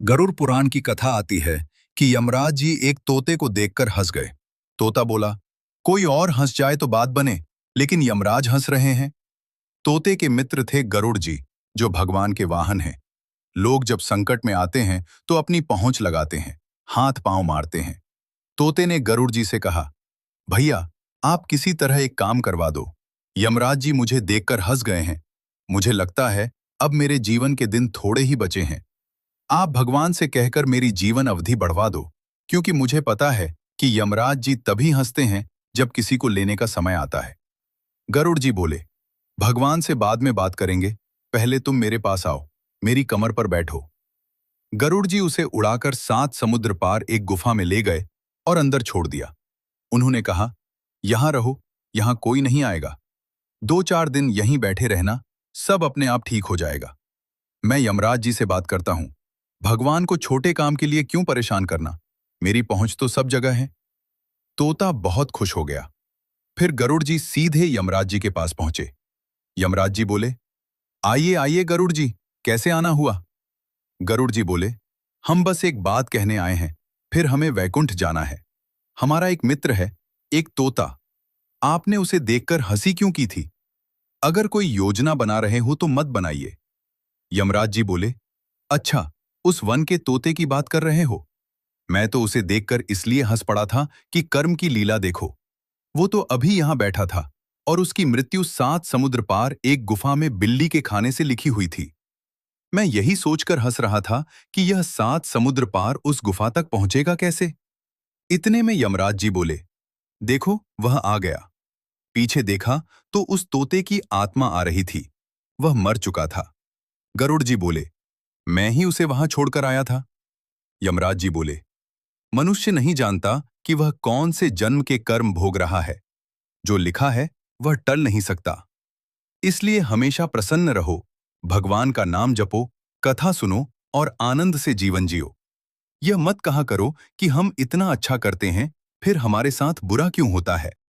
गरुड़ पुराण की कथा आती है कि यमराज जी एक तोते को देखकर हंस गए। तोता बोला, कोई और हंस जाए तो बात बने, लेकिन यमराज हंस रहे हैं। तोते के मित्र थे गरुड़ जी, जो भगवान के वाहन हैं। लोग जब संकट में आते हैं तो अपनी पहुंच लगाते हैं, हाथ पांव मारते हैं। तोते ने गरुड़ जी से कहा, भैया, आप किसी तरह एक काम करवा दो। यमराज जी मुझे देखकर हंस गए हैं। मुझे लगता है अब मेरे जीवन के दिन थोड़े ही बचे हैं। आप भगवान से कहकर मेरी जीवन अवधि बढ़वा दो, क्योंकि मुझे पता है कि यमराज जी तभी हंसते हैं जब किसी को लेने का समय आता है। गरुड़ जी बोले, भगवान से बाद में बात करेंगे, पहले तुम मेरे पास आओ, मेरी कमर पर बैठो। गरुड़ जी उसे उड़ाकर 7 समुद्र पार एक गुफा में ले गए और अंदर छोड़ दिया। उन्होंने कहा, यहां रहो, यहां कोई नहीं आएगा। 2-4 दिन यहीं बैठे रहना, सब अपने आप ठीक हो जाएगा। मैं यमराज जी से बात करता हूं। भगवान को छोटे काम के लिए क्यों परेशान करना, मेरी पहुंच तो सब जगह है। तोता बहुत खुश हो गया। फिर गरुड़ जी सीधे यमराज जी के पास पहुंचे। यमराज जी बोले, आइए आइए गरुड़ जी, कैसे आना हुआ? गरुड़ जी बोले, हम बस एक बात कहने आए हैं, फिर हमें वैकुंठ जाना है। हमारा एक मित्र है, एक तोता। आपने उसे देखकर हंसी क्यों की थी? अगर कोई योजना बना रहे हो तो मत बनाइए। यमराज जी बोले, अच्छा, उस वन के तोते की बात कर रहे हो? मैं तो उसे देखकर इसलिए हंस पड़ा था कि कर्म की लीला देखो। वो तो अभी यहां बैठा था और उसकी मृत्यु 7 समुद्र पार एक गुफा में बिल्ली के खाने से लिखी हुई थी। मैं यही सोचकर हंस रहा था कि यह 7 समुद्र पार उस गुफा तक पहुंचेगा कैसे। इतने में यमराज जी बोले, देखो वह आ गया। पीछे देखा तो उस तोते की आत्मा आ रही थी। वह मर चुका था। गरुड़ जी बोले, मैं ही उसे वहां छोड़कर आया था। यमराज जी बोले, मनुष्य नहीं जानता कि वह कौन से जन्म के कर्म भोग रहा है। जो लिखा है वह टल नहीं सकता। इसलिए हमेशा प्रसन्न रहो, भगवान का नाम जपो, कथा सुनो और आनंद से जीवन जियो। यह मत कहा करो कि हम इतना अच्छा करते हैं, फिर हमारे साथ बुरा क्यों होता है।